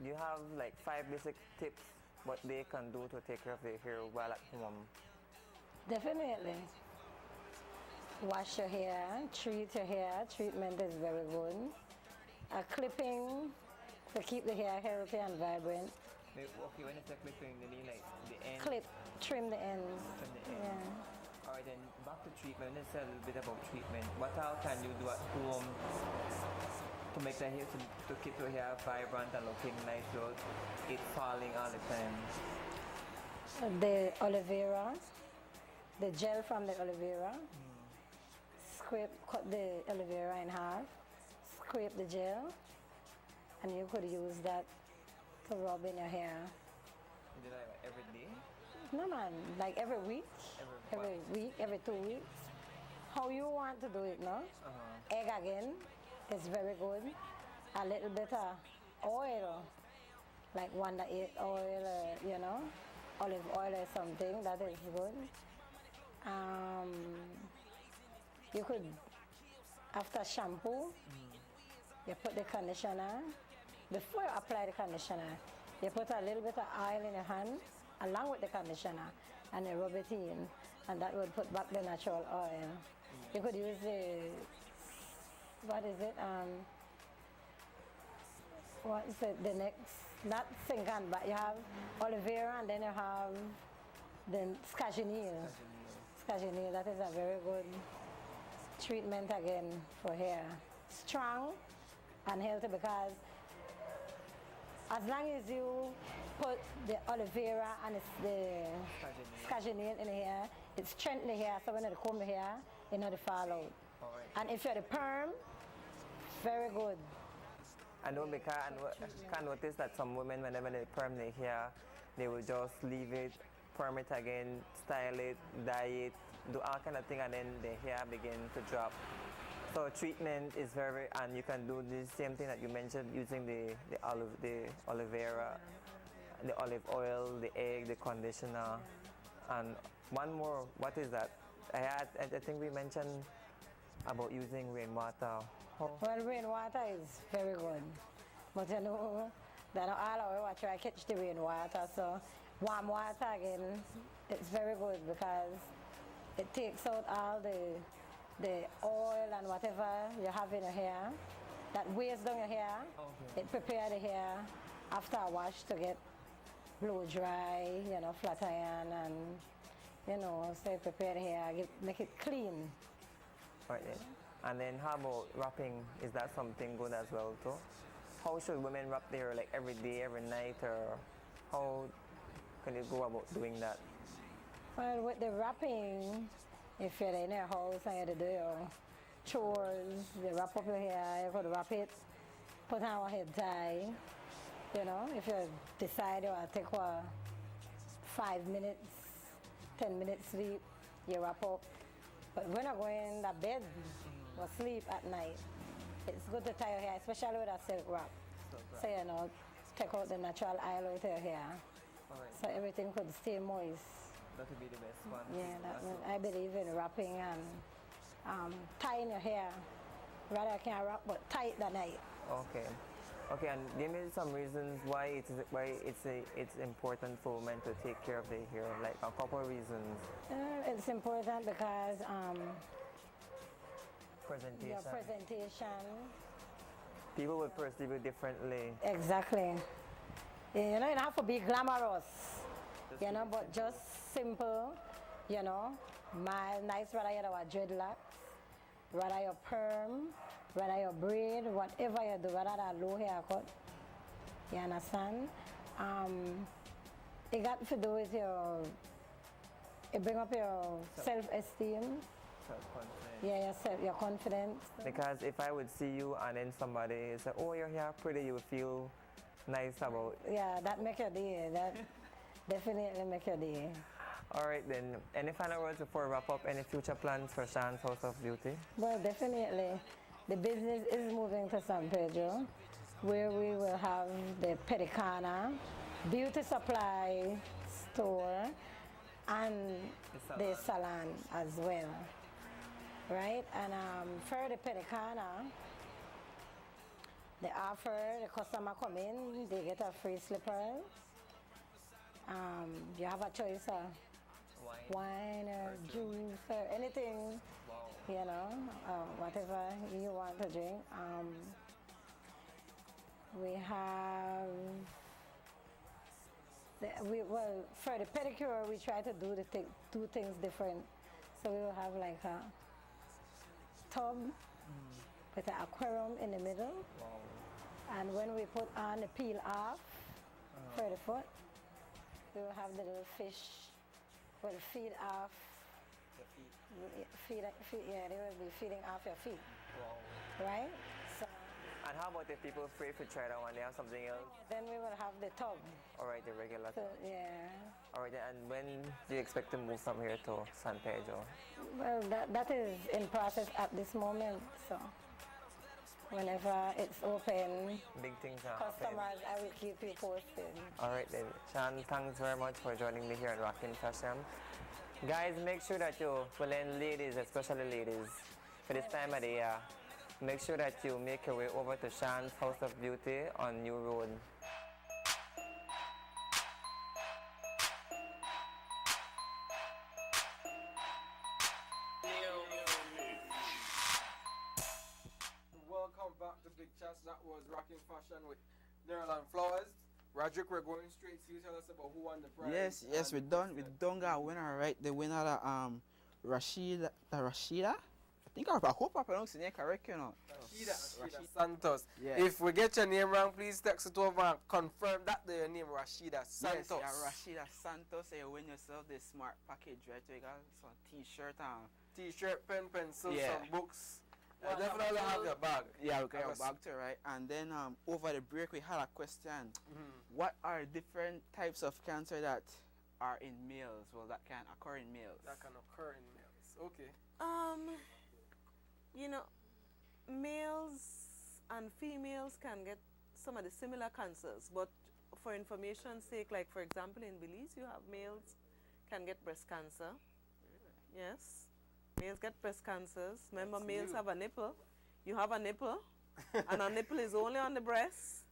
you have like 5 basic tips what they can do to take care of their hair while at home? Definitely. Wash your hair, treat your hair. Treatment is very good. A clipping to keep the hair healthy and vibrant. Okay, when it's a clipping, you mean like the end? Clip, trim the ends. Trim the end. Yeah. Alright, then back to treatment. Let's say a little bit about treatment. What else can you do at home to make the hair, to keep your hair vibrant and looking nice without it falling all the time? The aloe vera, the gel from the aloe vera. Cut the aloe vera in half, scrape the gel, and you could use that to rub in your hair. You do that like every day? No man, like every week, every 2 weeks. How you want to do it, no? Egg again is very good. A little bit of oil, like Wonder 8 oil, you know, olive oil or something, that is good. You could, after shampoo, you put the conditioner. Before you apply the conditioner, you put a little bit of oil in your hand along with the conditioner and you rub it in, and that would put back the natural oil. You could use the, what is it, the next, not singan, but you have aloe vera and then you have the scaginil. Scaginil, that is a very good treatment again for hair. Strong and healthy, because as long as you put the aloe vera and it's the scaginil in the hair, it strengthens the hair, so when you comb the hair, it not fall out. Right. And if you're the perm, very good. I know, because I can notice that some women, whenever they perm their hair, they will just leave it, perm it again, style it, dye it, do all kind of thing, and then the hair begin to drop. So treatment is very, and you can do the same thing that you mentioned using the aloe vera, the olive oil, the egg, the conditioner, and one more. What is that? I think we mentioned about using rainwater. Well, rainwater is very good, but you know that not all our water I catch the rainwater, so warm water again, it's very good because it takes out all the oil and whatever you have in your hair that weighs down your hair. Okay. It prepares the hair after a wash to get blow dry, you know, flat iron, and you know, so it prepare the hair, make it clean. Right. And then how about wrapping? Is that something good as well too? How should women wrap their hair, like every day, every night, or how can you go about doing that? Well, with the wrapping, if you're in your house and you do your chores, you wrap up your hair, you could wrap it, put on a head tie. You know, if you decide you want to take a 5 minutes, 10 minutes sleep, you wrap up. But when you're going to bed or sleep at night, it's good to tie your hair, especially with a silk wrap. So, you know, take out the natural oil out of your hair. Right. So everything could stay moist. That would be the best one. Yeah, I believe in wrapping and tying your hair. Rather I can't wrap, but tie it the night. Okay. Okay, and give me some reasons why it's important for women to take care of their hair, like a couple of reasons. It's important because presentation. your presentation. People will perceive it differently. Exactly. You know, you don't have to be glamorous, you know, but just simple, you know, mild, nice, whether you have dreadlocks, whether you perm, whether you braid, whatever you do, whether that low haircut, you understand? It got to do with it bring up your self-esteem. Self-confidence. Yeah, your confidence. Because if I would see you and then somebody say, oh, your hair pretty, you would feel nice about. Yeah, that make your day. That definitely make your day. All right then. Any final words before we wrap up? Any future plans for Shan's House of Beauty? Well, definitely. The business is moving to San Pedro, where we will have the Pedicana, beauty supply store, and the salon as well. Right? And for the Pedicana, The offer, the customer come in, they get a free slippers. You have a choice of wine or juice or anything, you know, whatever you want to drink. We have, well, for the pedicure, we try to do things different. So we will have like a tub with an aquarium in the middle. And when we put on the peel off for the foot, we will have the little fish will feed off. Yeah, they will be feeding off your feet. Right? So, and how about if people afraid to try that one? They have something else? Then we will have the tub. All right, the regular So, tub. yeah. All right, and when do you expect to move from here to San Pedro? Well, that is in process at this moment. So whenever it's open, Big things are happening. customers, I will keep you posted. All right then. Sean, thanks very much for joining me here at Rockin' Fashion. Guys, make sure that you, well then ladies, especially ladies, for this time of the year, make sure that you make your way over to Sean's House of Beauty on New Road. Welcome back to Big Chatz. That was Rockin' Fashion with Nerland Flowers. Roderick, we're going straight to you. Tell us about who won the prize. Yes, we done got a winner, right? The winner, Rashida. I hope I pronounced the name correct, you know. Rashida Santos. Yeah. If we get your name wrong, please text it over and confirm that your name Rashida Santos. Yes, yeah, Rashida Santos. You win yourself the smart package, right? So you got some t-shirt and T-shirt, pen, pencil, Yeah. some books. Definitely have your bag. yeah, we got your bag too, right? And then over the break we had a question. What are different types of cancer that are in males? Well, that can occur in males. That can occur in males. Okay. You know, males and females can get some of the similar cancers, but for information's sake, like for example in Belize, you have males can get breast cancer. Yes, males get breast cancers. Remember, That's males new. have a nipple. You have a nipple, and a nipple is only on the breast.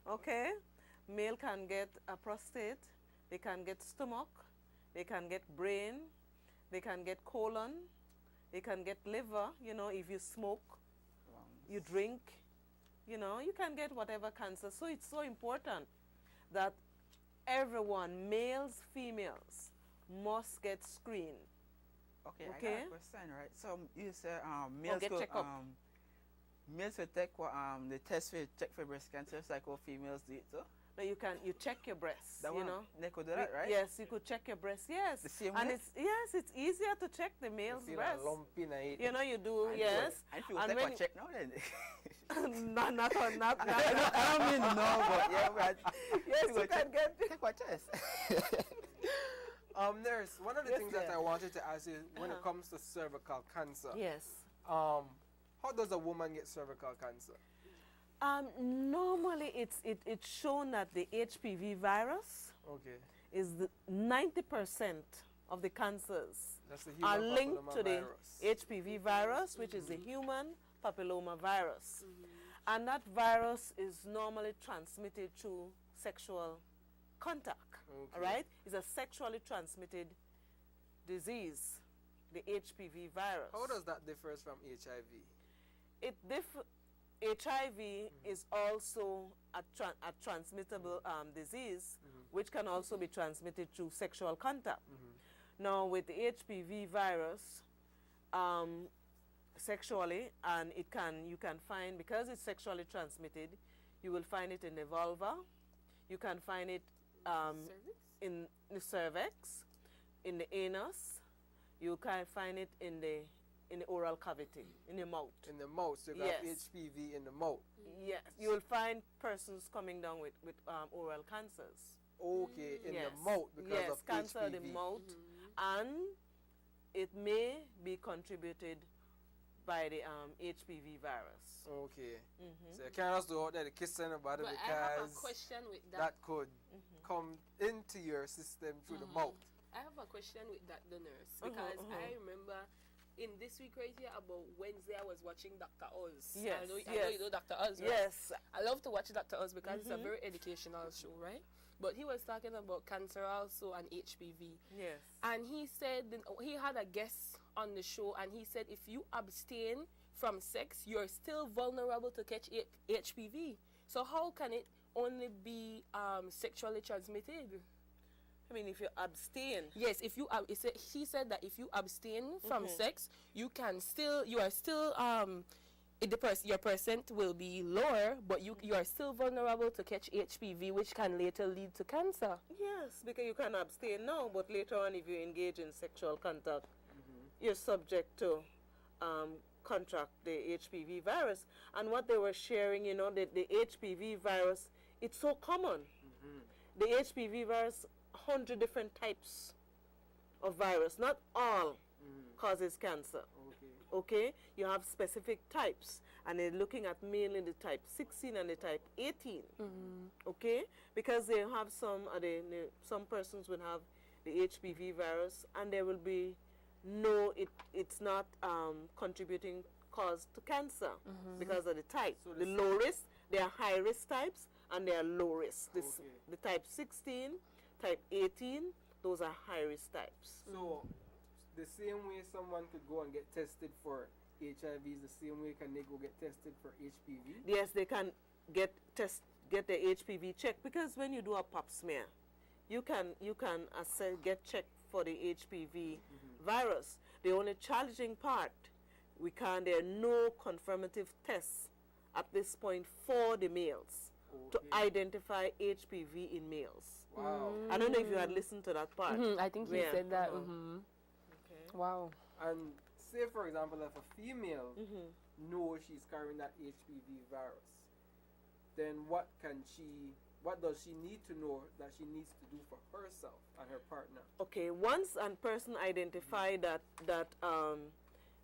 Okay, male can get a prostate. They can get stomach. They can get brain. They can get colon. They can get liver. You know, if you smoke, you drink, you know, you can get whatever cancer. So it's so important that everyone, males, females, must get screened. Okay, I Okay. got a question, right? So you say males get could, check up. males will take what the test for check for breast cancer, just like how females do it too. Now you check your breasts, That you one, know. they could do that, right? Yes, you could check your breast, yes. The same and way? it's easier to check the male's Feel breast. a lump in it. You know, you do, yes. I feel And take when a check now then. not I don't mean no, but yeah, but yes, you can get take a test. Nurse, one of the Yes, things that dear. I wanted to ask you when it comes to cervical cancer, Yes. how does a woman get cervical cancer? Normally it's shown that the HPV virus Okay. is the 90% of the cancers That's the are human linked papilloma to the virus. HPV virus, which is the human papilloma virus. And that virus is normally transmitted through sexual contact, all right? It's a sexually transmitted disease, the HPV virus. How does that differ from HIV? HIV is also a transmittable disease, which can also be transmitted through sexual contact. Now, with the HPV virus, sexually, and you can find, because it's sexually transmitted, you will find it in the vulva, you can find it in the cervix, in the anus, you can find it in the oral cavity, in the mouth. In the mouth, so you got Yes. HPV in the mouth. Yes, you will find persons coming down with oral cancers. Okay, in Yes. the mouth because yes, of cancer HPV. of the mouth, and it may be contributed by the HPV virus. Okay. So you can't just go out there to kiss anybody But I have a because question with that. that could come into your system through the mouth. I have a question with that, the nurse, because I remember in this week right here, about Wednesday, I was watching Dr. Oz. Yes, I know yes. you know Dr. Oz, right? Yes. I love to watch Dr. Oz because it's a very educational show, right? But he was talking about cancer also and HPV. Yes. And he said, he had a guest on the show, and he said if you abstain from sex, you're still vulnerable to catch HPV. So how can it only be sexually transmitted? I mean, if you abstain. Yes, if you he said that if you abstain from sex, you are still your percent will be lower, but you are still vulnerable to catch HPV, which can later lead to cancer. Yes, because you can abstain now, but later on, if you engage in sexual contact, you're subject to contract the HPV virus. And what they were sharing, you know, the HPV virus, it's so common. The HPV virus, 100 different types of virus, not all causes cancer. Okay, you have specific types, and they're looking at mainly the type 16 and the type 18. Okay, because they have some persons will have the HPV virus, and there will be it's not contributing cause to cancer because of the type. So the low risk, there are high risk types, and there are low risk. The type 16, type 18, those are high risk types. So the same way someone could go and get tested for HIV is the same way can they go get tested for HPV? Yes, they can get the HPV check, because when you do a pap smear, you can get checked for the HPV virus. The only challenging part, there are no confirmative tests at this point for the males to identify HPV in males. Wow. I don't know if you had listened to that part. I think he said that. Wow. And say, for example, if a female knows she's carrying that HPV virus, then what does she need to know that she needs to do for herself and her partner? Okay, once a person identify that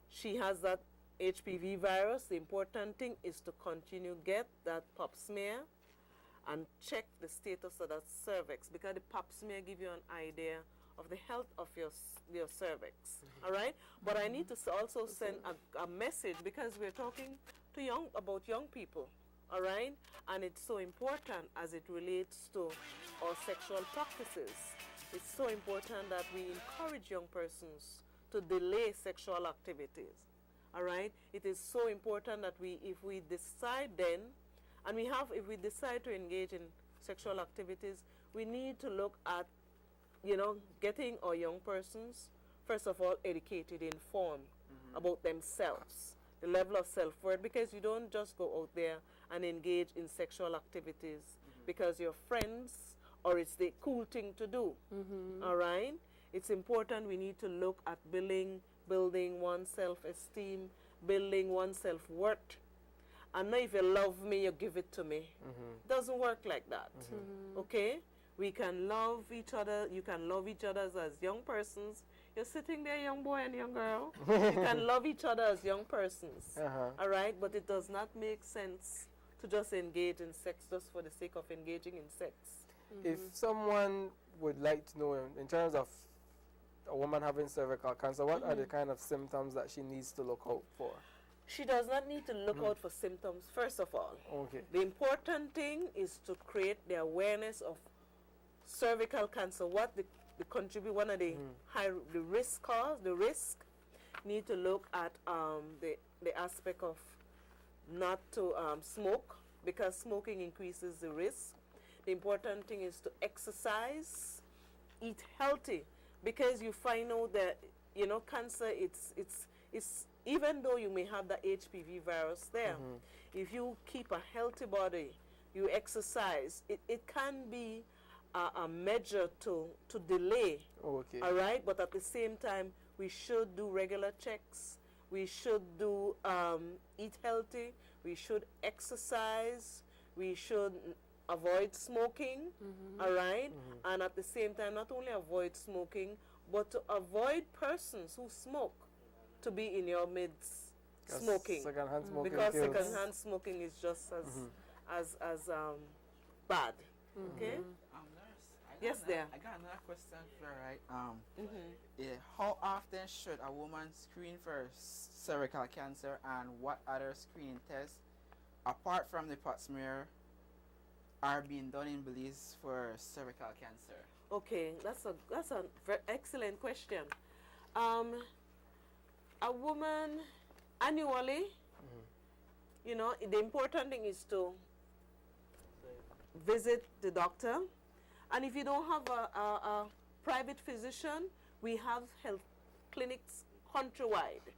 she has that HPV virus, the important thing is to continue get that pap smear and check the status of that cervix, because the pap smear give you an idea of the health of your cervix. All right, but I need to also send a message, because we're talking to about young people. All right, and it's so important as it relates to our sexual practices. It's so important that we encourage young persons to delay sexual activities. All right, it is so important that if we decide to engage in sexual activities, we need to look at, getting our young persons, first of all, educated, informed about themselves, the level of self-worth, because you don't just go out there and engage in sexual activities because you're friends or it's the cool thing to do. All right? It's important we need to look at building one's self-esteem, building one's self-worth. And now if you love me, you give it to me. It doesn't work like that. Okay? We can love each other. You can love each other as young persons. You're sitting there, young boy and young girl. You can love each other as young persons. All right? But it does not make sense to just engage in sex just for the sake of engaging in sex. If someone would like to know, in terms of a woman having cervical cancer, what are the kind of symptoms that she needs to look out for? She does not need to look out for symptoms, first of all. Okay. The important thing is to create the awareness of cervical cancer, what the contribute, one of the the risk cause, the risk. Need to look at the aspect of not to smoke, because smoking increases the risk. The important thing is to exercise, eat healthy, because you find out that cancer, it's even though you may have the HPV virus there, if you keep a healthy body, you exercise, it can be a measure to delay. Okay. All right, but at the same time, we should do regular checks. We should do eat healthy. We should exercise. We should avoid smoking. All right, and at the same time, not only avoid smoking, but to avoid persons who smoke to be in your midst smoking. Secondhand smoking because kills. secondhand smoking is just as bad. Okay. Nurse, I Yes, there. I got another question for you, right? Yeah, how often should a woman screen for cervical cancer, and what other screening tests, apart from the pap smear, are being done in Belize for cervical cancer? Okay, that's a very excellent question. A woman annually, you know, the important thing is to visit the doctor, and if you don't have a private physician, we have health clinics countrywide.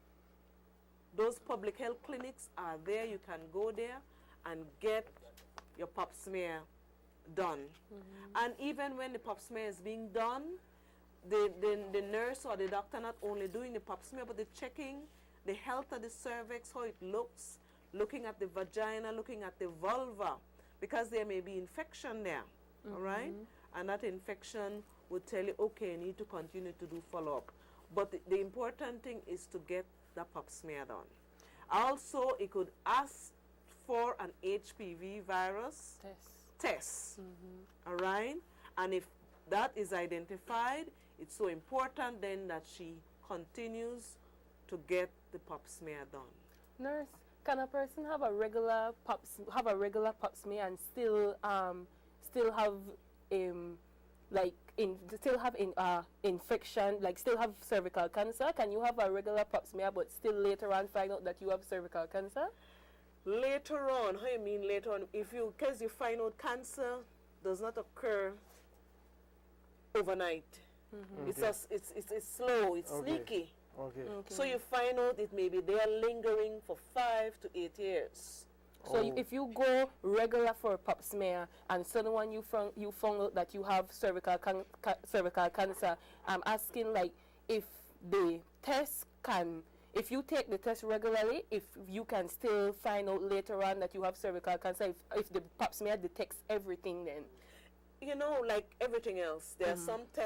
Those public health clinics are there. You can go there and get your pap smear done. And even when the pap smear is being done, the nurse or the doctor not only doing the pap smear, but they're checking the health of the cervix, how it looks, looking at the vagina, looking at the vulva, because there may be infection there, all right? And that infection would tell you, okay, you need to continue to do follow-up. But the important thing is to get the pap smear done. Also, it could ask for an HPV virus test, all right? And if that is identified, it's so important then that she continues to get the pap smear done. Nurse, can a person have a regular pap smear and still have infection, like still have cervical cancer? Can you have a regular pap smear but still later on find out that you have cervical cancer? Later on, how you mean later on? Because you find out cancer does not occur overnight. It's slow, it's sneaky. So you find out it may be there lingering for 5 to 8 years. So if you go regular for a pap smear and suddenly you found out that you have cervical cancer, I'm asking, like, if the test if you take the test regularly, if you can still find out later on that you have cervical cancer, if the pap smear detects everything then? You know, like everything else, there are some tests